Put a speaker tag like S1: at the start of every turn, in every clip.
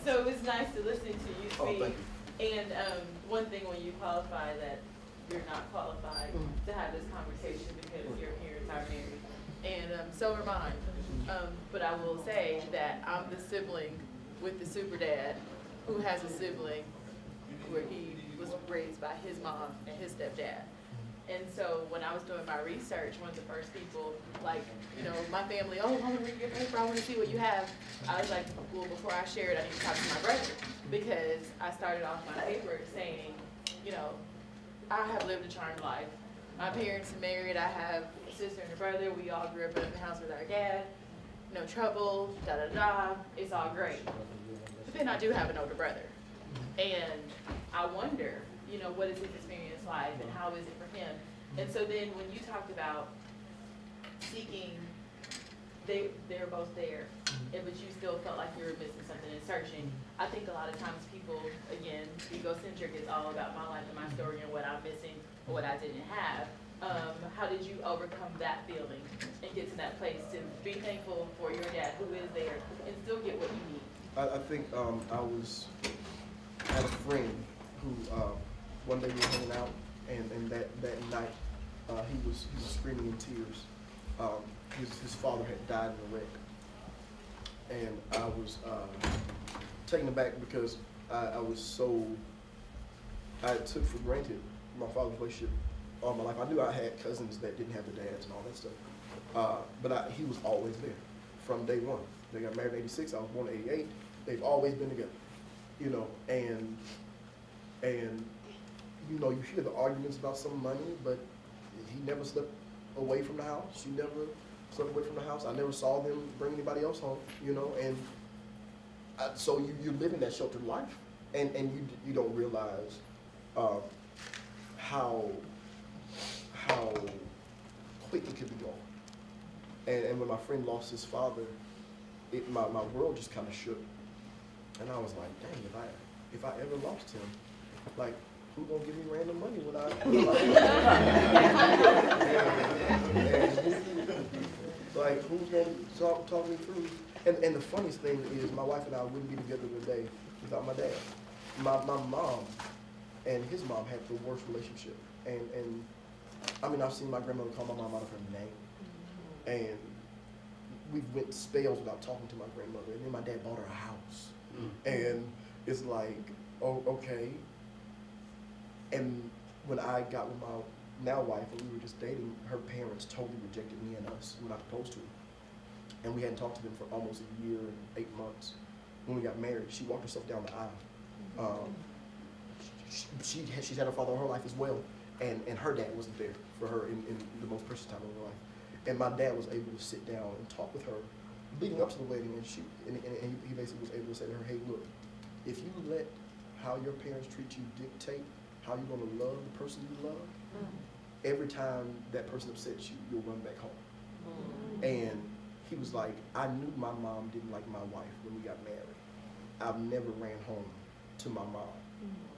S1: So it was nice to listen to you
S2: Oh,
S1: speak.
S2: thank you.
S1: And one thing when you qualify that you're not qualified to have this conversation because your parents are married. And so are mine. But I will say that I'm the sibling with the super dad who has a sibling where he was raised by his mom and his stepdad. And so when I was doing my research, one of the first people, like, you know, my family, oh, I want to read your paper, I want to see what you have. I was like, well, before I share it, I need to talk to my brother. Because I started off my paper saying, you know, I have lived a charmed life. My parents are married, I have a sister and a brother, we all grew up in the house with our dad. No trouble, da-da-da, it's all great. But then I do have an older brother. And I wonder, you know, what is his experience like and how is it for him? And so then when you talked about seeking, they're both there, but you still felt like you were missing something and searching. I think a lot of times people, again, egocentric is all about my life and my story and what I'm missing or what I didn't have. How did you overcome that feeling and get to that place to be thankful for your dad who is there and still get what you need?
S2: I think I had a friend who one day we were hanging out, and that night he was screaming in tears. His father had died in a wreck, and I was taken aback because I took for granted my father's relationship all my life. I knew I had cousins that didn't have their dads and all that stuff, but he was always there from day one. They got married in '86. I was born in '88. They've always been together, you know, and you know, you hear the arguments about some money, but he never slept away from the house. She never slept away from the house. I never saw them bring anybody else home, you know, and so you live in that sheltered life, and you don't realize how quick it could be gone. And when my friend lost his father, my world just kind of shook, and I was like, dang, if I ever lost him, like, who gonna give me random money when I like, who's gonna talk me through? And the funniest thing is, my wife and I wouldn't be together today without my dad. My mom and his mom had the worst relationship, and I mean, I've seen my grandmother call my mom out of her name, and we went spells without talking to my grandmother, and then my dad bought her a house, and it's like, oh, okay. And when I got with my now wife and we were just dating, her parents totally rejected me and us. We were not supposed to. And we hadn't talked to them for almost a year and 8 months. When we got married, she walked herself down the aisle. She's had her father all her life as well. And her dad wasn't there for her in the most precious time of her life. And my dad was able to sit down and talk with her leading up to the wedding, and he basically was able to say to her, hey, look, if you let how your parents treat you dictate how you're going to love the person you love, every time that person upsets you, you'll run back home. And he was like, I knew my mom didn't like my wife when we got married. I've never ran home to my mom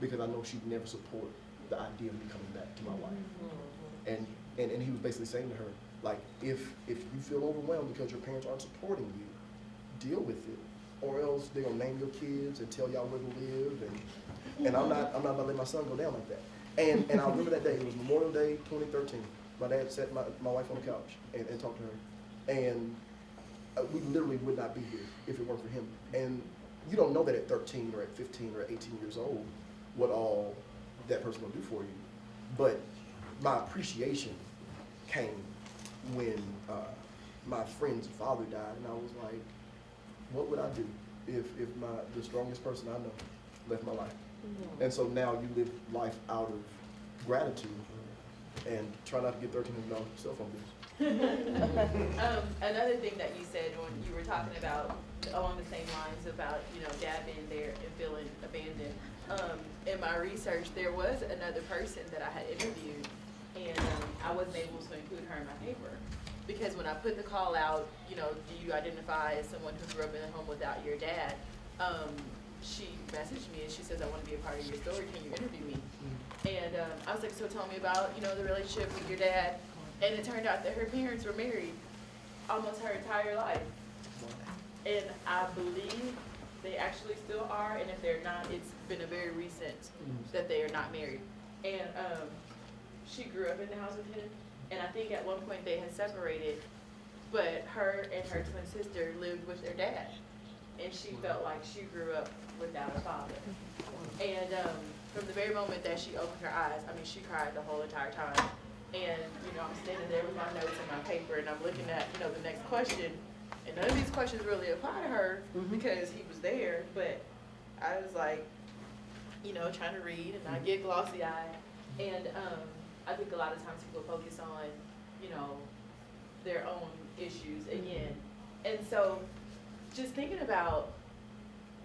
S2: because I know she'd never support the idea of me coming back to my wife. And he was basically saying to her, like, if you feel overwhelmed because your parents aren't supporting you, deal with it, or else they're gonna name your kids and tell y'all where to live, and I'm not gonna let my son go down like that. And I remember that day. It was Memorial Day 2013. My dad sat my wife on the couch and talked to her, and we literally would not be here if it weren't for him. And you don't know that at 13 or at 15 or at 18 years old what all that person will do for you. But my appreciation came when my friend's father died, and I was like, what would I do if the strongest person I know left my life? And so now you live life out of gratitude and try not to get $1,300 cell phone bills.
S1: Another thing that you said when you were talking about along the same lines about, you know, dad being there and feeling abandoned. In my research, there was another person that I had interviewed, and I wasn't able to include her in my paper. Because when I put the call out, you know, do you identify as someone who grew up in a home without your dad? She messaged me and she says, I want to be a part of your story. Can you interview me? And I was like, so tell me about, you know, the relationship with your dad. And it turned out that her parents were married almost her entire life. And I believe they actually still are. and if they're not, it's been a very recent that they are not married. And she grew up in the house with him, and I think at one point they had separated, but her and her twin sister lived with their dad, and she felt like she grew up without a father. And from the very moment that she opened her eyes, I mean, she cried the whole entire time. And, you know, I'm standing there with my notes and my paper, and I'm looking at, you know, the next question. And none of these questions really apply to her because he was there, but I was like, you know, trying to read, and I get glossy-eyed. And I think a lot of times people focus on, you know, their own issues again. And so just thinking about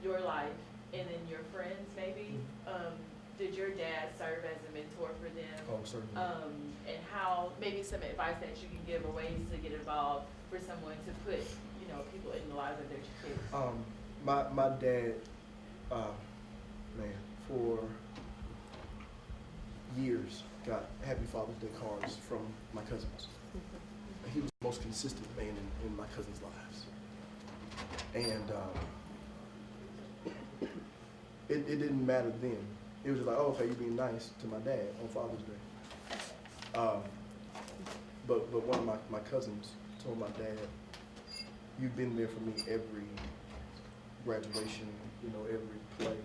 S1: your life and then your friends maybe, did your dad serve as a mentor for them?
S2: Oh, certainly.
S1: And how, maybe some advice that you can give or ways to get involved for someone to put, you know, people in the lives of their kids?
S2: My dad, man, for years got Happy Father's Day cards from my cousins. He was the most consistent man in my cousins' lives. And it didn't matter then. It was just like, oh, okay, you're being nice to my dad on Father's Day. But one of my cousins told my dad, you've been there for me every graduation, you know, every play.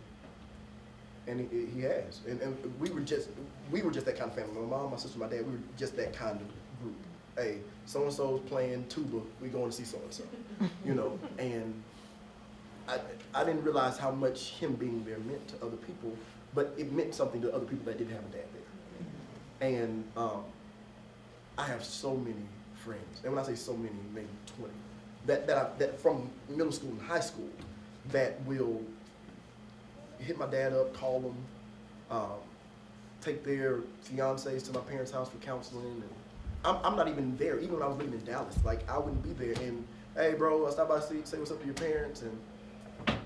S2: And he has. And we were just that kind of family. My mom, my sister, my dad, we were just that kind of group. Hey, so-and-so's playing tuba, we going to see so-and-so, you know. And I didn't realize how much him being there meant to other people, but it meant something to other people that didn't have a dad there. And I have so many friends, and when I say so many, maybe 20, that from middle school and high school that will hit my dad up, call him, take their fiancés to my parents' house for counseling. And I'm not even there. Even when I was living in Dallas, like I wouldn't be there. And hey, bro, I stopped by to say what's up to your parents.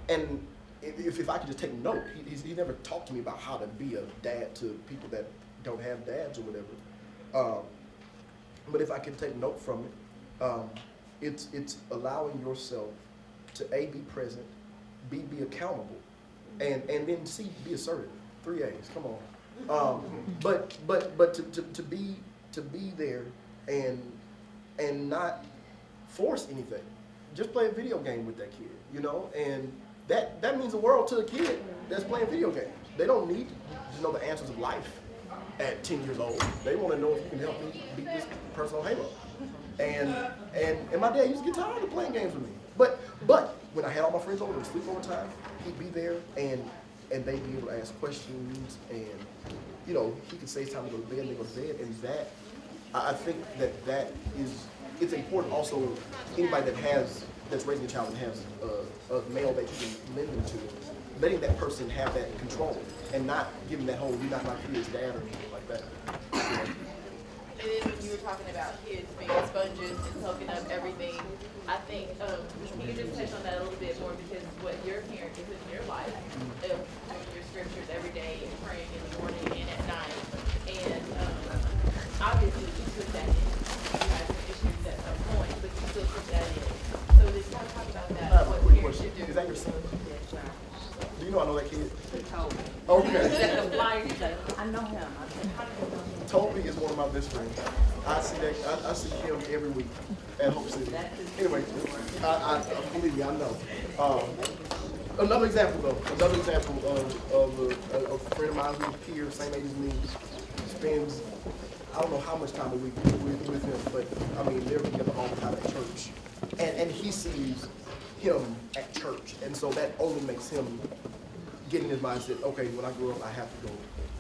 S2: And if I could just take note, he never talked to me about how to be a dad to people that don't have dads or whatever. But if I can take note from it, it's allowing yourself to A, be present, B, be accountable, and then C, be assertive. 3 A's, come on. But to be there and not force anything. Just play a video game with that kid, you know, and that means the world to a kid that's playing video games. They don't need to know the answers of life at 10 years old. They want to know if you can help me beat this person on Halo. And my dad used to get tired of playing games with me. But when I had all my friends over and sleep over time, he'd be there and they'd be able to ask questions, and you know, he could say it's time to go to bed, and they go to bed, and that I think that is, it's important also. Anybody that's raising a child and has a male that you can lend them to, letting that person have that control and not giving that whole "you're not my kid's dad" or anything like that.
S1: And then when you were talking about kids being sponges and soaking up everything, I think can you just touch on that a little bit more, because what your parent is in your life, doing your scriptures every day and praying in the morning and at night, and obviously you put that in. You had some issues at some point, but you still put that in. So just kind of talk about that.
S2: I have a
S1: What
S2: quick
S1: parents
S2: question.
S1: should do.
S2: Is that your son?
S3: Yes, sir.
S2: Do you know I know that kid?
S3: He told me.
S2: Okay.
S3: That the flyer, he's like, I know him. I said, how do you know him?
S2: Toby is one of my best friends. I see him every week at Hope City. Anyway, I believe me, I know. Another example of a friend of mine who's peer, same age as me, spends, I don't know how much time a week with him, but I mean, they're together all the time at church. And he sees him at church, and so that only makes him get in his mindset, okay, when I grow up, I have to go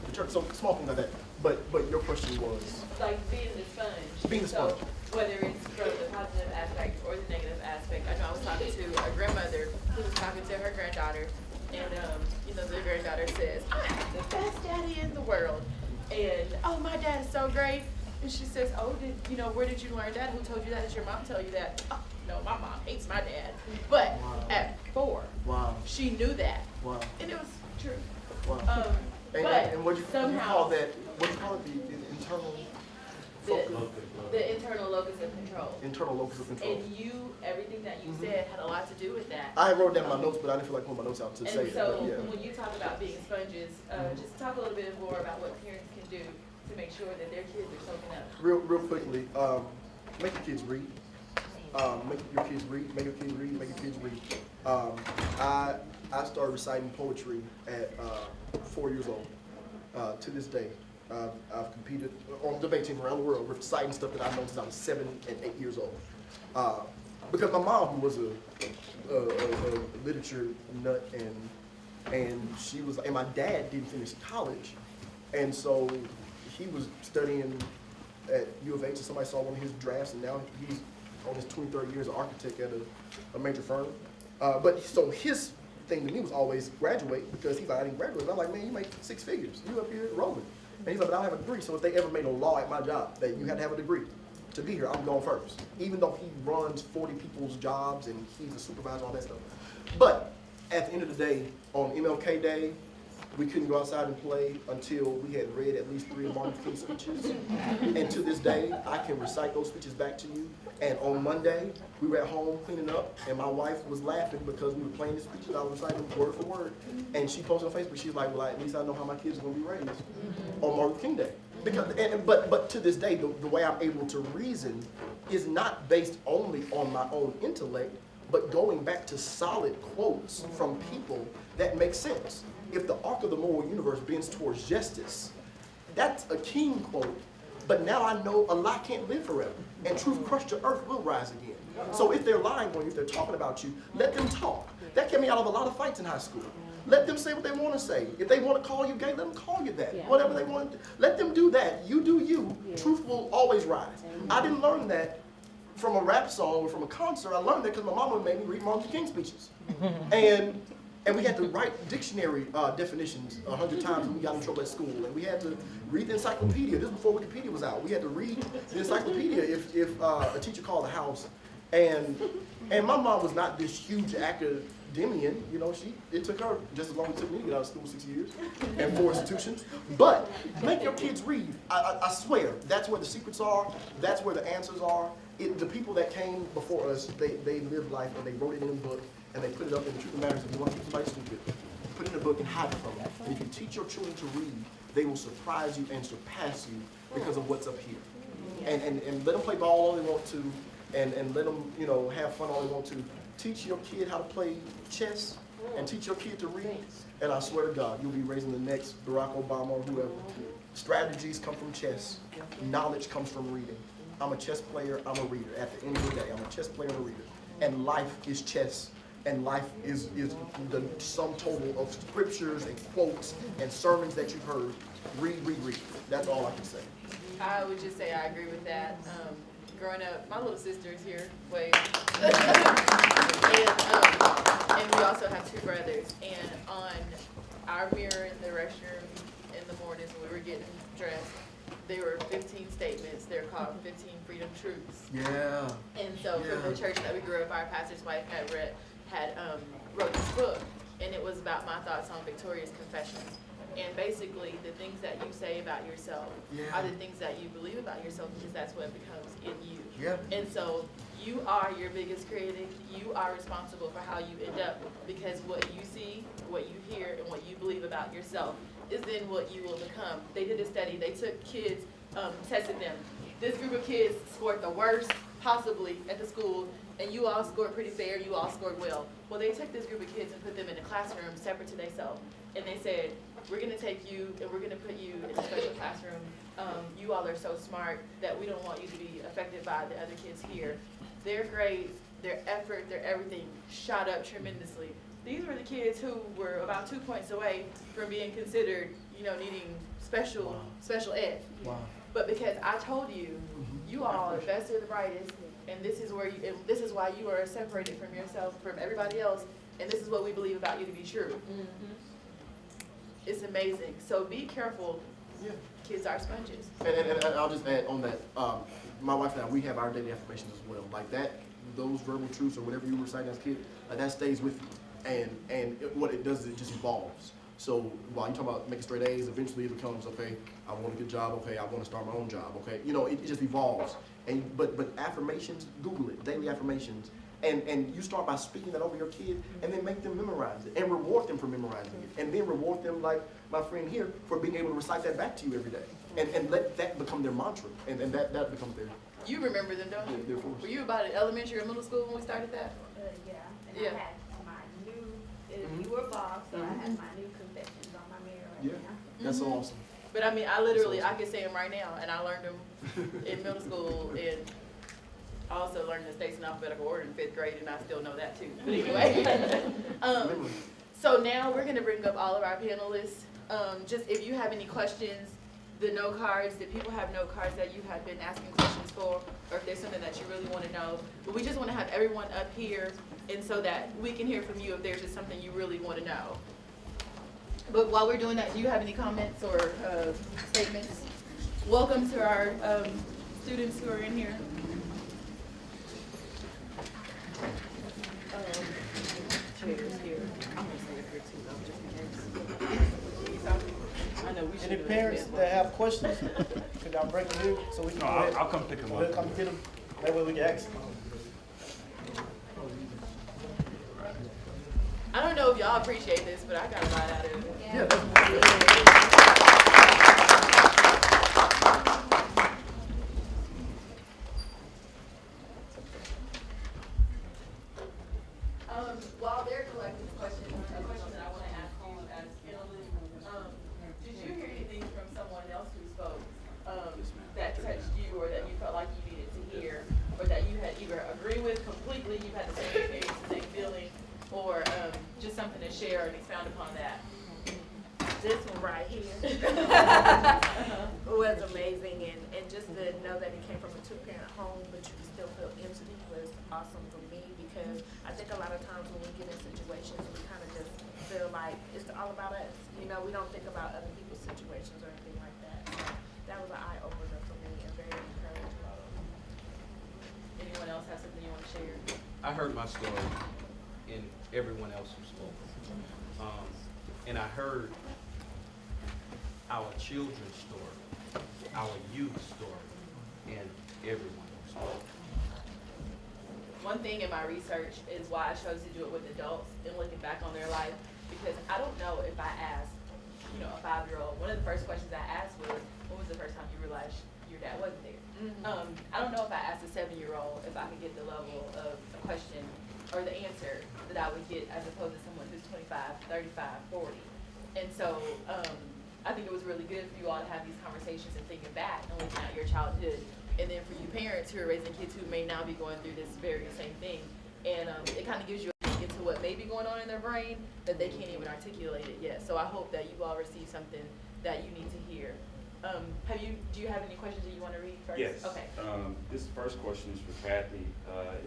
S2: to church. So small things like that. But your question was?
S1: Like being the sponge.
S2: Being the sponge.
S1: So whether it's from the positive aspect or the negative aspect. I know I was talking to a grandmother who was talking to her granddaughter, and you know, the granddaughter says, "I'm the best daddy in the world," and oh, my dad is so great. And she says, "Oh, where did you learn that? Who told you that? Did your mom tell you that?" Oh, no, my mom hates my dad. But at 4, she knew that, and it was true.
S2: And what you
S1: somehow,
S2: call that? What do you call it? The internal.
S1: the internal locus of control.
S2: Internal locus of control.
S1: And everything that you said had a lot to do with that.
S2: I wrote down my notes, but I didn't feel like putting my notes out to say
S1: And
S2: it.
S1: so
S2: But yeah.
S1: when you talk about being sponges, just talk a little bit more about what parents can do to make sure that their kids are soaking up.
S2: Real quickly, make your kids read. Make your kids read. Make your kids read. Make your kids read. I started reciting poetry at 4 years old. To this day, I've competed on the debate team around the world reciting stuff that I've known since I was 7 and 8 years old. Because my mom, who was a literature nut, and she was, and my dad didn't finish college, and so he was studying at U of H, and somebody saw one of his drafts, and now he's on his 23rd year as an architect at a major firm. But so his thing to me was always graduate, because he's like, I didn't graduate. And I'm like, man, you make 6 figures. You up here rolling. And he's like, but I don't have a degree. So if they ever made a law at my job that you had to have a degree to be here, I'm going first. Even though he runs 40 people's jobs and he's a supervisor, all that stuff. But at the end of the day, on MLK Day, we couldn't go outside and play until we had read at least 3 of Martin Luther King speeches. And to this day, I can recite those speeches back to you. And on Monday, we were at home cleaning up, and my wife was laughing because we were playing the speeches. I was reciting them word for word. And she posted on Facebook, she's like, well, at least I know how my kids are going to be raised on Martin Luther King Day. Because, but to this day, the way I'm able to reason is not based only on my own intellect, but going back to solid quotes from people that make sense. If the arc of the moral universe bends towards justice, that's a King quote. But now I know a lie can't live forever, and truth crushed to earth will rise again. So if they're lying on you, if they're talking about you, let them talk. That kept me out of a lot of fights in high school. Let them say what they want to say. If they want to call you gay, let them call you that. Whatever they want to do. Let them do that. You do you. Truth will always rise. I didn't learn that from a rap song or from a concert. I learned that because my mama made me read Martin Luther King speeches. And we had to write dictionary definitions 100 times when we got in trouble at school. And we had to read the encyclopedia. This was before Wikipedia was out. We had to read the encyclopedia if a teacher called the house. And my mom was not this huge academician. You know, it took her just as long as it took me to get out of school, 6 years, and 4 institutions. But make your kids read. I swear, that's where the secrets are. That's where the answers are. The people that came before us, they lived life and they wrote it in a book. And they put it up, and the truth of the matter is, if you want to keep somebody stupid, put it in a book and hide it from them. And if you teach your children to read, they will surprise you and surpass you because of what's up here. And let them play ball all they want to, and let them, you know, have fun all they want to. Teach your kid how to play chess, and teach your kid to read. And I swear to God, you'll be raising the next Barack Obama or whoever. Strategies come from chess. Knowledge comes from reading. I'm a chess player, I'm a reader. At the end of the day, I'm a chess player and a reader. And life is chess. And life is the sum total of scriptures and quotes and sermons that you've heard. Read. That's all I can say.
S1: I would just say I agree with that. Growing up, my little sister is here. Wait. and we also have 2 brothers. And on our mirror in the restroom in the mornings when we were getting dressed, there were 15 statements. They're called 15 freedom truths.
S2: Yeah.
S1: And so from the church that we grew up, our pastor's wife wrote this book, and it was about my thoughts on Victoria's Confessions. And basically, the things that you say about yourself are the things that you believe about yourself, because that's what becomes in you.
S2: Yeah.
S1: And so you are your biggest critic. You are responsible for how you end up, because what you see, what you hear, and what you believe about yourself is then what you will become. They did a study. They took kids, tested them. This group of kids scored the worst possibly at the school, and you all scored pretty fair, you all scored well. Well, they took this group of kids and put them in a classroom separate to themselves. And they said, we're going to take you and we're going to put you in a special classroom. You all are so smart that we don't want you to be affected by the other kids here. Their grades, their effort, their everything shot up tremendously. These were the kids who were about 2 points away from being considered, you know, needing special ed.
S2: Wow.
S1: But because I told you, you all are the best or the brightest, and this is this is why you are separated from yourself, from everybody else, and this is what we believe about you to be true. It's amazing. So be careful.
S2: Yeah.
S1: Kids are sponges.
S2: And I'll just add on that. My wife and I, we have our daily affirmations as well. Like that, those verbal truths or whatever you were reciting as a kid, that stays with you. And what it does is it just evolves. So while you talk about making straight A's, eventually it becomes, okay, I want a good job, okay, I want to start my own job, okay? You know, it just evolves. But affirmations, Google it, daily affirmations. And you start by speaking that over your kid, and then make them memorize it, and reward them for memorizing it, and then reward them, like my friend here, for being able to recite that back to you every day. And let that become their mantra, and that becomes their...
S1: You remember them, don't you?
S2: Their force.
S1: Were you about in elementary or middle school when we started that?
S4: Yeah, and
S1: Yeah.
S4: I had my new, you were boss, so I had my new confessions on my mirror
S2: Yeah,
S4: right now.
S2: that's so awesome.
S1: But I mean, I could say them right now, and I learned them in middle school, and I also learned the states in alphabetical order in 5th grade, and I still know that too. But anyway, so now we're gonna bring up all of our panelists. Just if you have any questions, the note cards, that people have note cards that you have been asking questions for, or if there's something that you really want to know. But we just want to have everyone up here, and so that we can hear from you if there's just something you really want to know. But while we're doing that, do you have any comments or statements? Welcome to our students who are in here. Chairs here. I'm gonna stay up here too, though, just in case. I know we should.
S5: Any parents that have questions, could y'all break them in so we can
S6: No,
S5: go ahead?
S6: I'll come pick them
S5: We'll
S6: up.
S5: come get them. That way we can ask them.
S1: I don't know if y'all appreciate this, but I got a lot out of it.
S2: Yeah,
S1: While they're collecting questions, a question that I want to ask you as panelists, did you hear anything from someone else who spoke that touched you, or that you felt like you needed to hear, or that you had either agree with completely, you had the same experience, the same feeling, or just something to share and expound upon that?
S7: This one right here was amazing, and just to know that it came from a two-parent home, but you can still feel empty was awesome for me, because I think a lot of times when we get in situations, we kind of just feel like it's all about us. You know, we don't think about other people's situations or anything like that. So that was an eye-opener for me and very encouraging.
S1: Anyone else have something you want to share?
S8: I heard my story in everyone else who spoke. And I heard our children's story, our youth story, and everyone who spoke.
S1: One thing in my research is why I chose to do it with adults and looking back on their life, because I don't know if I asked, a 5-year-old, one of the first questions I asked was, when was the first time you realized your dad wasn't there? I don't know if I asked a 7-year-old if I could get the level of a question or the answer that I would get as opposed to someone who's 25, 35, 40. And so I think it was really good for you all to have these conversations and thinking back and looking at your childhood. And then for you parents who are raising kids who may now be going through this very same thing. And it kind of gives you a look into what may be going on in their brain that they can't even articulate it yet. So I hope that you all receive something that you need to hear. Do you have any questions that you want to read first?
S6: Yes.
S1: Okay.
S6: This first question is for Kathy. I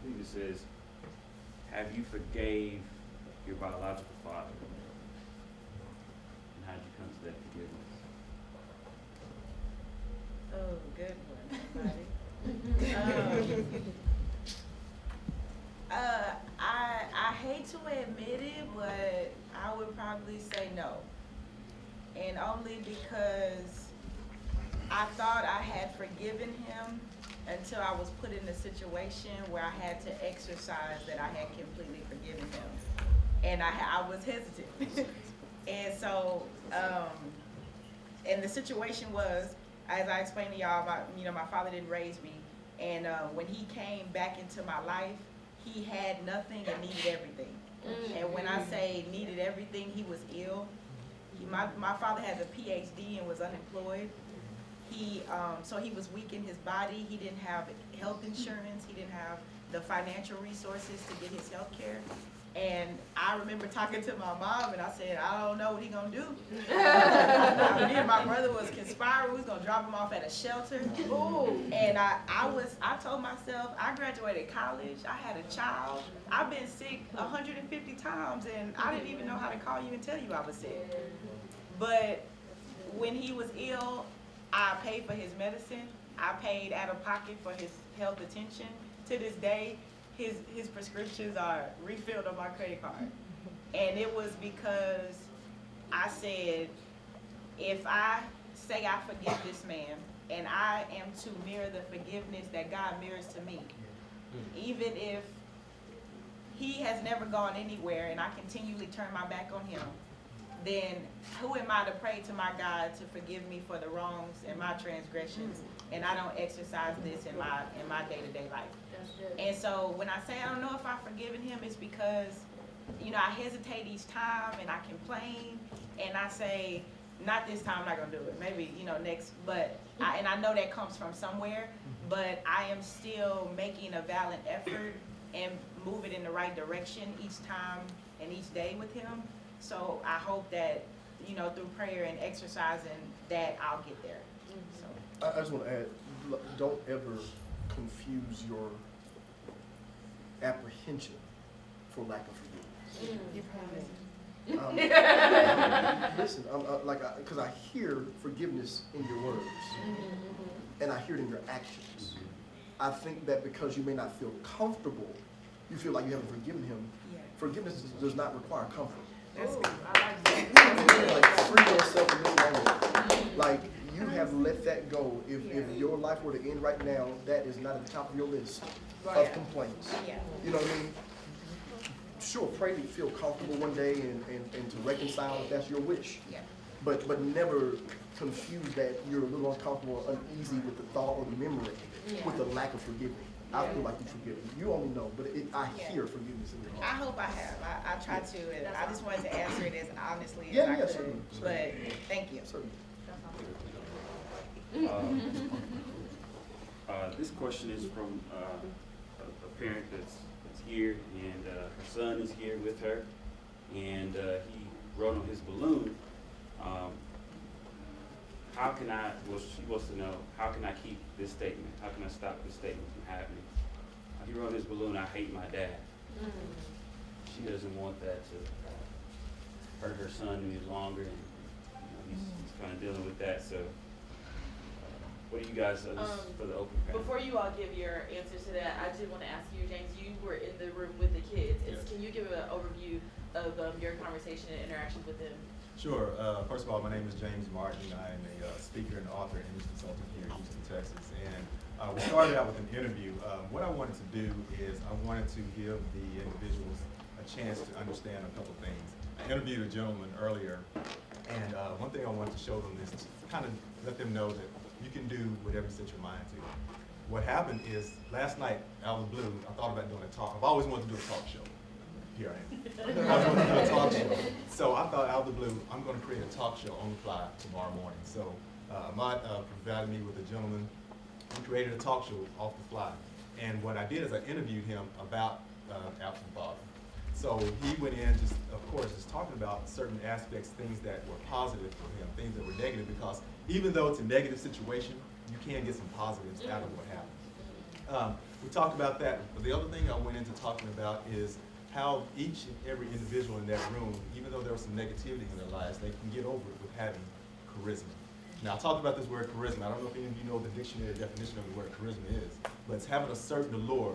S6: believe it says, have you forgave your biological father? And how did you come to that forgiveness?
S7: Oh, good one, buddy. I hate to admit it, but I would probably say no. And only because I thought I had forgiven him until I was put in a situation where I had to exercise that I had completely forgiven him. And I was hesitant. And so, and the situation was, as I explained to y'all about, my father didn't raise me. And when he came back into my life, he had nothing and needed everything. And when I say needed everything, he was ill. My father has a PhD and was unemployed. So he was weak in his body. He didn't have health insurance. He didn't have the financial resources to get his health care. And I remember talking to my mom, and I said, I don't know what he gonna do. Me and my brother was conspiring. We was gonna drop him off at a shelter. Ooh. And I told myself, I graduated college. I had a child. I've been sick 150 times, and I didn't even know how to call you and tell you I was sick. But when he was ill, I paid for his medicine. I paid out of pocket for his health attention. To this day, his prescriptions are refilled on my credit card. And it was because I said, if I say I forgive this man, and I am to mirror the forgiveness that God mirrors to me, even if he has never gone anywhere and I continually turn my back on him, then who am I to pray to my God to forgive me for the wrongs and my transgressions, and I don't exercise this in my day-to-day life?
S1: That's good.
S7: And so when I say I don't know if I've forgiven him, it's because, you know, I hesitate each time and I complain and I say, not this time, I'm not gonna do it. Maybe, you know, next, but I know that comes from somewhere, but I am still making a valiant effort and moving in the right direction each time and each day with him. So I hope that, you know, through prayer and exercising that I'll get there. So.
S2: I just want to add, don't ever confuse your apprehension for lack of forgiveness.
S7: You promise?
S2: Listen, because I hear forgiveness in your words, and I hear it in your actions. I think that because you may not feel comfortable, you feel like you haven't forgiven him.
S7: Yeah.
S2: Forgiveness does not require comfort.
S7: That's
S1: Ooh,
S7: good.
S1: I like that.
S2: Like, free yourself in this moment. Like, you have let that go. If your life were to end right now, that is not at the top of your list of complaints.
S7: Yeah.
S2: You know what I mean? Sure, pray to feel comfortable one day and to reconcile if that's your wish.
S7: Yeah.
S2: But never confuse that you're a little uncomfortable or uneasy with the thought or the memory with the lack of forgiving. I feel like you forgive me. You only know, but I hear forgiveness in your
S7: I
S2: heart.
S7: hope I have. I try to, and I just wanted to answer it as honestly as
S2: Yeah,
S7: I
S2: yeah,
S7: could.
S2: certainly.
S7: But thank you.
S2: Certainly.
S6: This question is from a parent that's here, and her son is here with her, and he wrote on his balloon, how can I, well, she wants to know, how can I keep this statement? How can I stop this statement from happening? He wrote on his balloon, I hate my dad. She doesn't want that to hurt her son any longer, and he's kind of dealing with that. So, what do you guys this is for the open panel?
S1: Before you all give your answers to that, I did want to ask you, James, you were in the room with the kids. Can you give an overview of your conversation and interactions with them?
S9: Sure. First of all, my name is James Martin. I am a speaker and author and image consultant here in Houston, Texas. And we started out with an interview. What I wanted to do is I wanted to give the individuals a chance to understand a couple things. I interviewed a gentleman earlier, and one thing I wanted to show them is to kind of let them know that you can do whatever you set your mind to. What happened is last night, out of the blue, I thought about doing a talk. I've always wanted to do a talk show. Here I am. I was going to do a talk show. So I thought, out of the blue, I'm going to create a talk show on the fly tomorrow morning. So Ahmad provided me with a gentleman who created a talk show off the fly. And what I did is I interviewed him about absent father. So he went in, just of course, just talking about certain aspects, things that were positive for him, things that were negative, because even though it's a negative situation, you can get some positives out of what happened. We talked about that, but the other thing I went into talking about is how each and every individual in that room, even though there was some negativity in their lives, they can get over it with having charisma. Now, I talked about this word charisma. I don't know if any of you know the dictionary definition of the word charisma is, but it's having a certain allure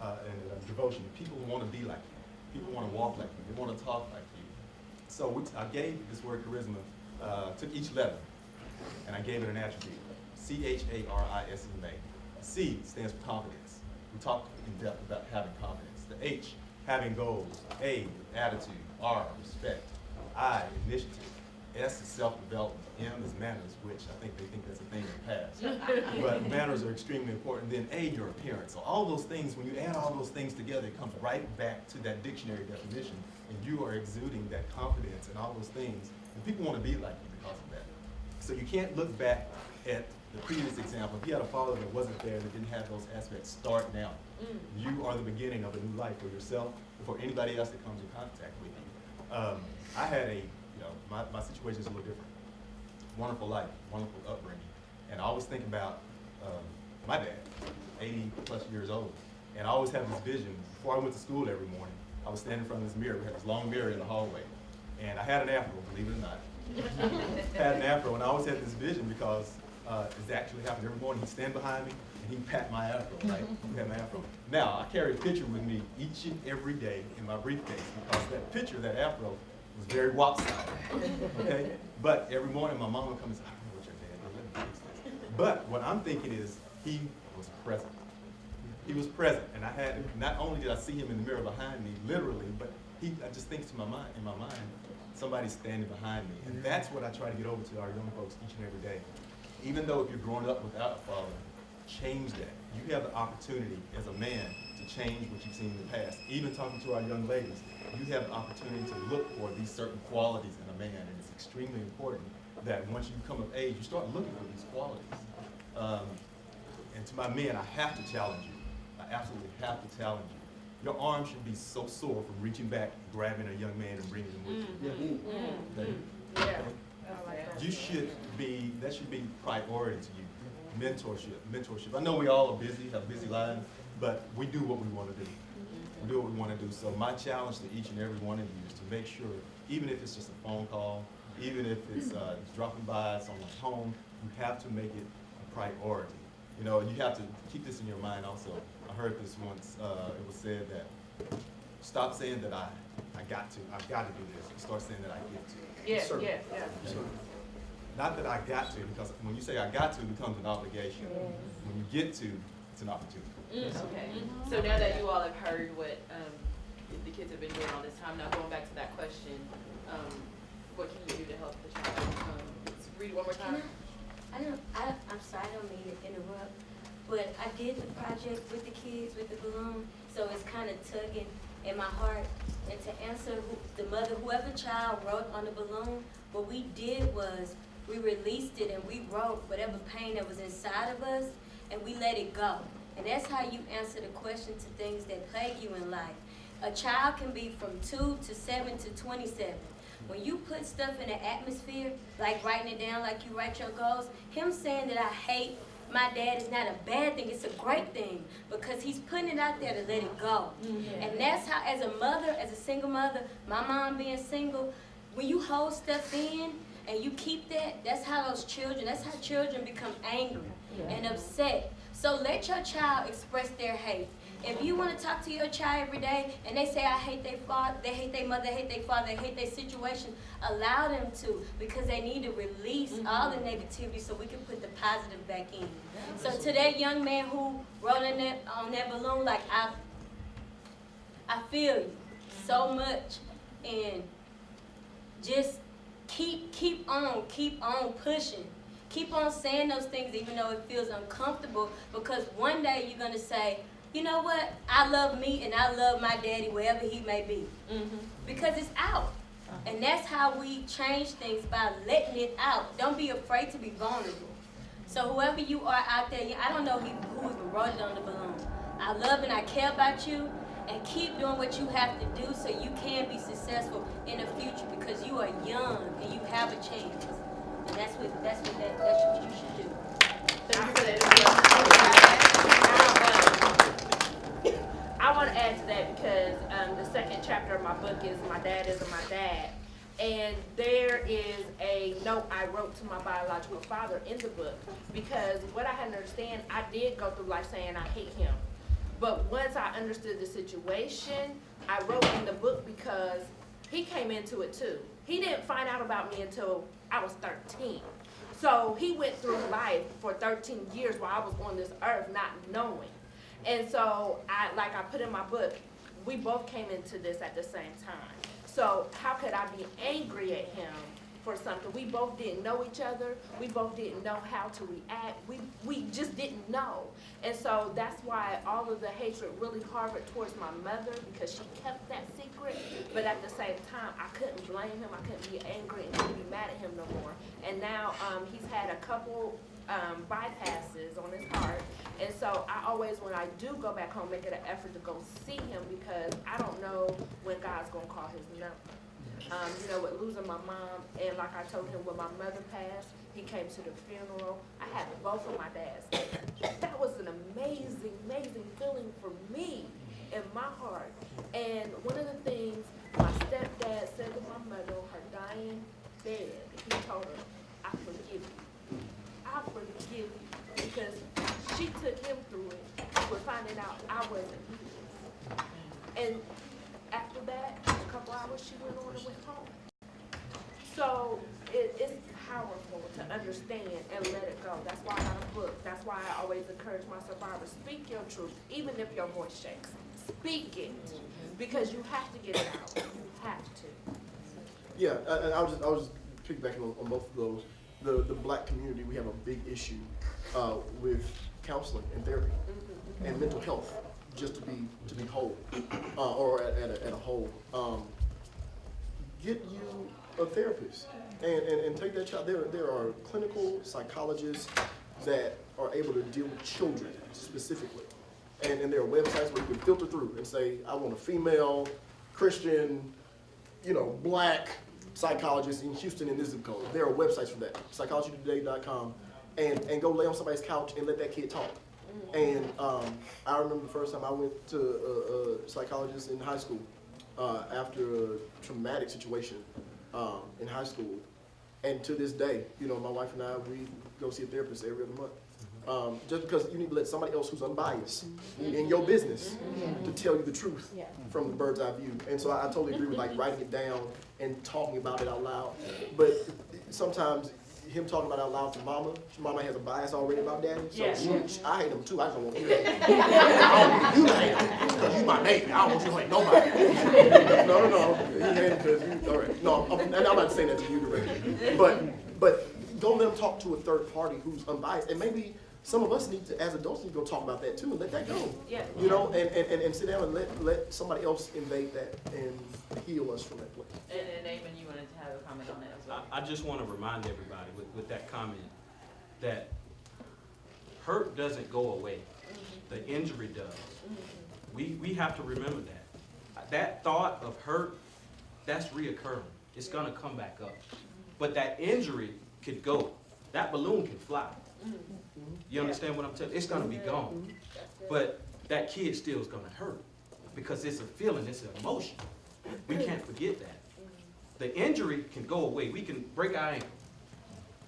S9: and devotion. People want to be like you. People want to walk like you. They want to talk like you. So I gave this word charisma, took each letter, and I gave it an attribute, C-H-A-R-I-S-M-A. C stands for confidence. We talked in depth about having confidence. The H, having goals. A, attitude. R, respect. I, initiative. S is self-development. M is manners, which I think they think that's a thing in the past. But manners are extremely important. Then A, your appearance. So all those things, when you add all those things together, it comes right back to that dictionary definition. And you are exuding that confidence and all those things. And people want to be like you because of that. So you can't look back at the previous example. If you had a father that wasn't there, that didn't have those aspects, start now. You are the beginning of a new life for yourself and for anybody else that comes in contact with you. I had my situation is a little different. Wonderful life, wonderful upbringing. And I always think about my dad, 80 plus years old. And I always have this vision. Before I went to school every morning, I was standing in front of this mirror. We had this long mirror in the hallway. And I had an afro, believe it or not. Had an afro, and I always had this vision because it's actually happened every morning. He'd stand behind me, and he'd pat my afro, right? He'd pat my afro. Now, I carry a picture with me each and every day in my briefcase because that picture, that afro, was very lopsided, okay? But every morning my mom would come and say, I don't know what your dad did, let me fix this. But what I'm thinking is, he was present. He was present, and I had, not only did I see him in the mirror behind me, literally, but I just think in my mind, somebody's standing behind me. And that's what I try to get over to our young folks each and every day. Even though if you're growing up without a father, change that. You have the opportunity as a man to change what you've seen in the past. Even talking to our young ladies, you have the opportunity to look for these certain qualities in a man, and it's extremely important that once you come of age, you start looking for these qualities. And to my men, I have to challenge you. I absolutely have to challenge you. Your arm should be so sore from reaching back, grabbing a young man and bringing him with you. Okay?
S1: Yeah.
S9: You should be, that should be priority to you. Mentorship. I know we all are busy, have busy lives, but we do what we want to do. We do what we want to do. So my challenge to each and every one of you is to make sure, even if it's just a phone call, even if it's dropping by someone's home, you have to make it a priority. You know, you have to keep this in your mind also. I heard this once, it was said that, stop saying that I've got to do this, and start saying that I get to.
S1: Yeah.
S9: Okay? Not that I got to, because when you say I got to, it becomes an obligation. When you get to, it's an opportunity.
S1: Okay. So now that you all have heard what the kids have been doing all this time, now going back to that question, what can you do to help the child? Let's read it one more time.
S10: I'm sorry, I don't mean to interrupt, but I did the project with the kids, with the balloon, so it's kind of tugging in my heart. And to answer the mother, whoever child wrote on the balloon, what we did was we released it and we wrote whatever pain that was inside of us, and we let it go. And that's how you answer the question to things that plague you in life. A child can be from 2 to 7 to 27. When you put stuff in the atmosphere, like writing it down, like you write your goals, him saying that I hate my dad is not a bad thing, it's a great thing, because he's putting it out there to let it go. And that's how, as a mother, as a single mother, my mom being single, when you hold stuff in and you keep that, that's how children become angry and upset. So let your child express their hate. If you want to talk to your child every day and they say, I hate their father, they hate their mother, they hate their father, they hate their situation, allow them to, because they need to release all the negativity so we can put the positive back in. So to that young man who wrote on that balloon, like, I feel you so much, and just keep on pushing. Keep on saying those things even though it feels uncomfortable, because one day you're going to say, you know what, I love me and I love my daddy wherever he may be. Because it's out. And that's how we change things, by letting it out. Don't be afraid to be vulnerable. So whoever you are out there, I don't know who even wrote it on the balloon. I love and I care about you, and keep doing what you have to do so you can be successful in the future, because you are young and you have a chance. And that's what you should do.
S1: Thank you for that. I want to add to that because the second chapter of my book is My Dad Isn't My Dad. And there is a note I wrote to my biological father in the book, because what I had to understand, I did go through life saying I hate him. But once I understood the situation, I wrote in the book because he came into it too. He didn't find out about me until I was 13. So he went through life for 13 years while I was on this earth not knowing. And so I put in my book, we both came into this at the same time. So how could I be angry at him for something? We both didn't know each other. We both didn't know how to react. We just didn't know. And so that's why all of the hatred really harbored towards my mother, because she kept that secret. But at the same time, I couldn't blame him. I couldn't be angry and couldn't be mad at him no more. And now he's had a couple bypasses on his heart. And so I always, when I do go back home, make it an effort to go see him, because I don't know when God's going to call his number. With losing my mom, and like I told him, when my mother passed, he came to the funeral. I had both of my dads. That was an amazing, amazing feeling for me in my heart. And one of the things my stepdad said to my mother on her dying bed, he told her, I forgive you. I forgive you, because she took him through it with finding out I wasn't his. And after that, a couple hours, she went on and went home.
S4: So it's powerful to understand and let it go. That's why I got a book. That's why I always encourage my survivors, speak your truth, even if your voice shakes. Speak it, because you have to get it out. You have to.
S2: Yeah, and I was just piggybacking on both of those. The black community, we have a big issue with counseling and therapy and mental health, just to be whole, or at a whole. Get you a therapist and take that child. There are clinical psychologists that are able to deal with children specifically. And there are websites where you can filter through and say, I want a female, Christian, black psychologist in Houston in this zip code. There are websites for that, psychologytoday.com, and go lay on somebody's couch and let that kid talk. And I remember the first time I went to a psychologist in high school after a traumatic situation in high school. And to this day, my wife and I, we go see a therapist every other month. Just because you need to let somebody else who's unbiased in your business to tell you the truth from the bird's eye view. And so I totally agree with writing it down and talking about it out loud. But sometimes him talking about it out loud to mama has a bias already about daddy. So I hate him too. I just don't want you to hate him. I don't want you to hate him because you my baby. I don't want you to hate nobody. No. He hated because you, all right. No, and I'm not saying that to you directly. But go let him talk to a third party who's unbiased. And maybe some of us need to, as adults, need to go talk about that too and let that go.
S4: Yeah.
S2: And sit down and let somebody else invade that and heal us from that place.
S1: And Damon, you wanted to have a comment on that as well?
S8: I just want to remind everybody with that comment that hurt doesn't go away. The injury does. We have to remember that. That thought of hurt, that's reoccurring. It's going to come back up. But that injury could go. That balloon can fly. You understand what I'm telling you? It's going to be gone. But that kid still is going to hurt because it's a feeling, it's an emotion. We can't forget that. The injury can go away. We can break our ankle.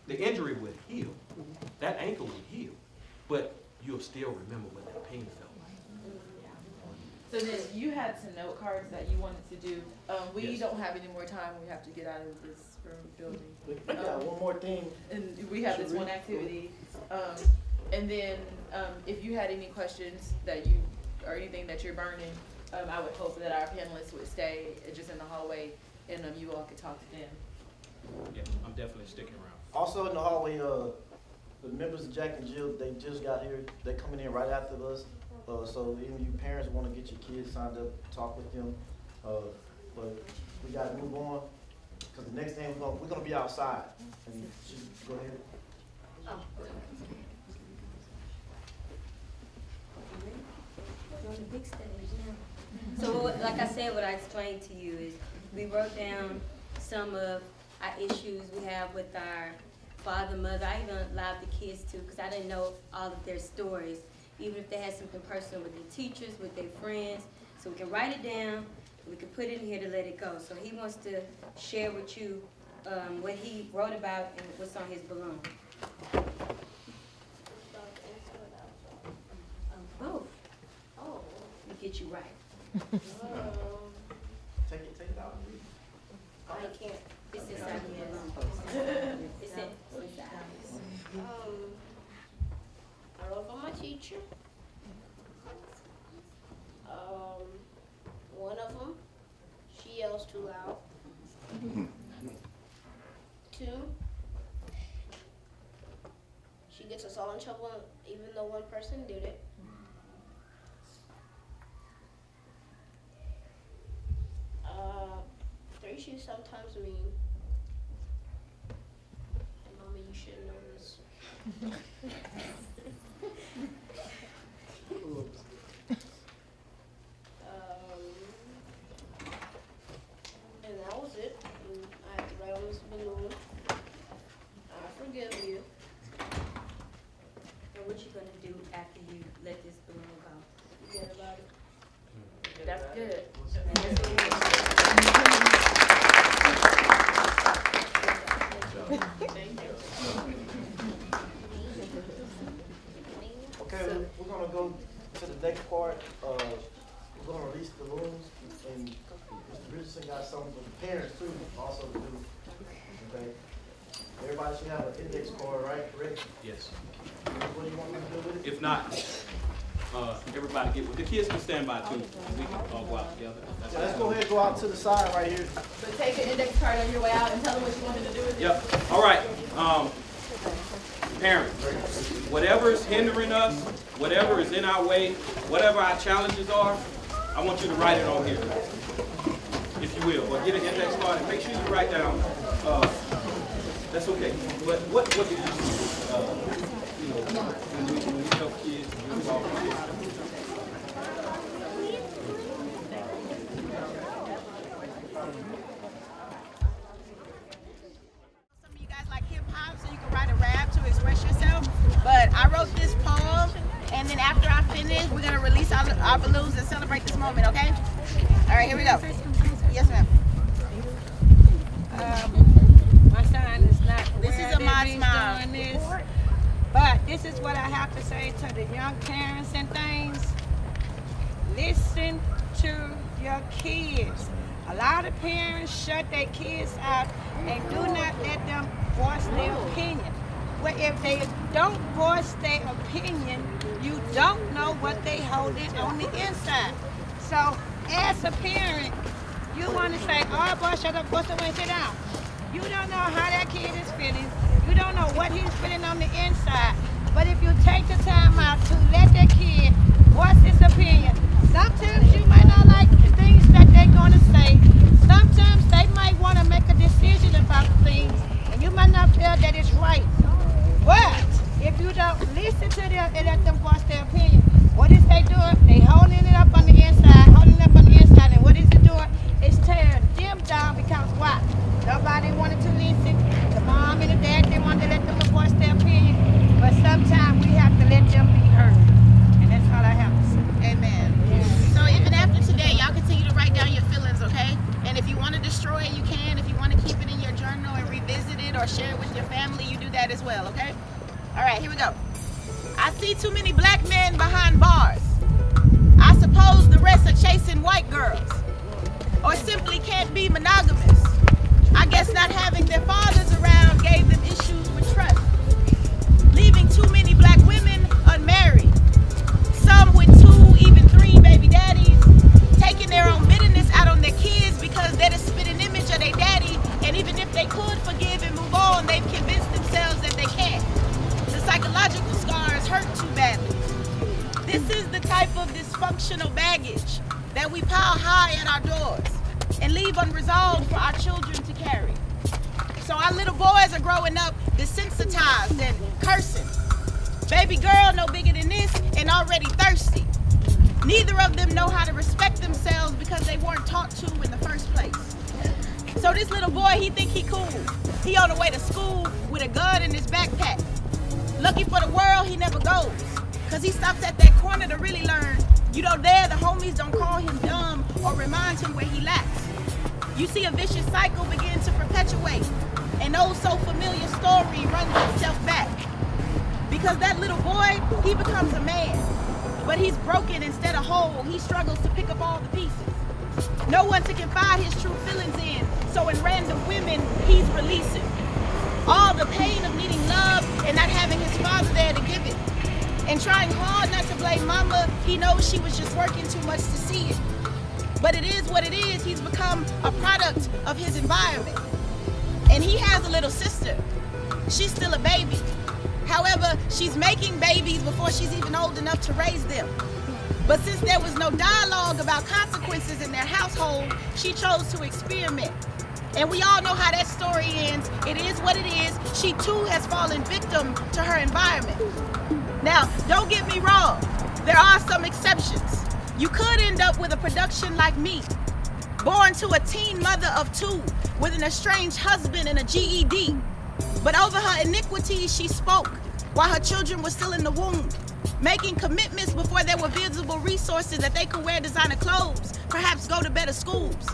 S8: The injury will heal. That ankle will heal. But you'll still remember what that pain felt like.
S1: So then you had some note cards that you wanted to do. We don't have any more time. We have to get out of this building.
S5: We got one more thing.
S1: And we have this one activity. And then if you had any questions or anything that you're burning, I would hope that our panelists would stay just in the hallway and you all could talk to them.
S8: Yeah, I'm definitely sticking around.
S5: Also in the hallway, the members of Jack and Jill, they just got here. They're coming in right after us. So even you parents want to get your kids signed up, talk with them. But we got to move on because the next thing we're gonna be outside. And go ahead.
S10: You're on the big stage now. So like I said, what I explained to you is we wrote down some of our issues we have with our father, mother. I even allowed the kids to because I didn't know all of their stories, even if they had something personal with their teachers, with their friends. So we can write it down, we can put it in here to let it go. So he wants to share with you what he wrote about and what's on his balloon. Both. Oh, let me get you right.
S5: Take it out and read.
S10: I can't. It's inside the balloon. It's inside.
S4: I wrote for my teacher. One of them, she yells too loud. 2, she gets us all in trouble even though one person did it. 3, she's sometimes mean. And Mama, you should know this. And that was it. And I had to write on this balloon, I forgive you.
S10: And what you gonna do after you let this balloon go?
S4: Forget about it.
S1: That's good. Thank you.
S5: Okay, we're gonna go to the next part. We're gonna release the balloons, and Mr. Richardson got something for the parents too, also to do. Okay. Everybody should have an index card, right? Correct?
S8: Yes.
S5: What do you want me to do with it?
S8: If not, everybody get with the kids can stand by too. And we can all go out together.
S5: So let's go ahead and go out to the side right here.
S1: But take an index card on your way out and tell them what you wanted to do with it.
S8: Yep. All right. Parents, whatever is hindering us, whatever is in our way, whatever our challenges are, I want you to write it on here, if you will. Or get an index card and make sure you write down. That's okay. But what did you see? When we help kids, we involve kids.
S7: Some of you guys like hip hop, so you can write a rap to express yourself. But I wrote this poem, and then after I finish, we're gonna release our balloons and celebrate this moment, okay? All right, here we go. Yes, ma'am.
S3: My son is not
S7: This is a mod's mom.
S3: doing this. But this is what I have to say to the young parents and things. Listen to your kids. A lot of parents shut their kids out and do not let them voice their opinion. Well, if they don't voice their opinion, you don't know what they holding on the inside. So as a parent, you want to say, oh boy, shut up, go somewhere and sit down. You don't know how that kid is feeling. You don't know what he's feeling on the inside. But if you take the time out to let the kid voice his opinion, sometimes you might not like the things that they're going to say. Sometimes they might want to make a decision about things, and you might not feel that it's right. But if you don't listen to them and let them voice their opinion, what is they doing? They holding it up on the inside, and what is it doing? It's tearing them down because why? Nobody wanted to listen. The mom and the dad, they wanted to let them voice their opinion. But sometimes we have to let them be heard. And that's all I have to say.
S7: Amen. So even after today, y'all continue to write down your feelings, okay? And if you want to destroy it, you can. If you want to keep it in your journal and revisit it or share it with your family, you do that as well, okay? All right, here we go. I see too many black men behind bars. I suppose the rest are chasing white girls. Or simply can't be monogamous. I guess not having their fathers around gave them issues with trust. Leaving too many black women unmarried. Some with 2, even 3 baby daddies. Taking their own bitterness out on their kids because they're the spitting image of their daddy. And even if they could forgive and move on, they've convinced themselves that they can't. The psychological scars hurt too badly. This is the type of dysfunctional baggage that we pile high at our doors and leave unresolved for our children to carry. So our little boys are growing up desensitized and cursing. Baby girl no bigger than this and already thirsty. Neither of them know how to respect themselves because they weren't taught to in the first place. So this little boy, he think he cool. He on the way to school with a gun in his backpack. Lucky for the world, he never goes. Cause he stops at that corner to really learn. You know, there the homies don't call him dumb or remind him where he lacks. You see a vicious cycle begin to perpetuate. An old so familiar story runs itself back. Because that little boy, he becomes a man. But he's broken instead of whole. He struggles to pick up all the pieces. No one to confide his true feelings in. So in random women, he's releasing. All the pain of needing love and not having his father there to give it. And trying hard not to blame mama, he knows she was just working too much to see it. But it is what it is. He's become a product of his environment. And he has a little sister. She's still a baby. However, she's making babies before she's even old enough to raise them. But since there was no dialogue about consequences in their household, she chose to experiment. And we all know how that story ends. It is what it is. She too has fallen victim to her environment. Now, don't get me wrong. There are some exceptions. You could end up with a production like me, born to a teen mother of 2 with an estranged husband and a GED. But over her iniquities, she spoke while her children were still in the womb, making commitments before there were visible resources that they could wear designer clothes, perhaps go to better schools.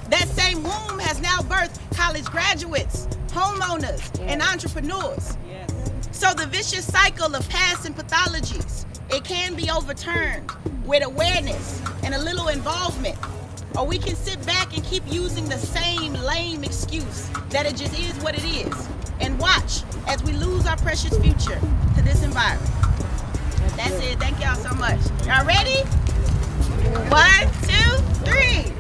S7: That same womb has now birthed college graduates, homeowners, and entrepreneurs. So the vicious cycle of past and pathologies, it can be overturned with awareness and a little involvement. or we can sit back and keep using the same lame excuse that it just is what it is, and watch as we lose our precious future to this environment. That's it. Thank y'all so much. Y'all ready? 1, 2, 3.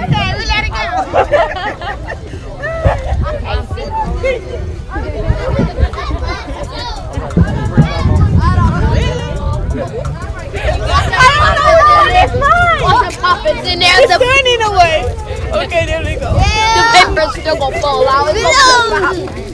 S7: Okay, we let it go.
S11: It's in there. It's turning away. Okay, there we go. The paper's still gonna fall out.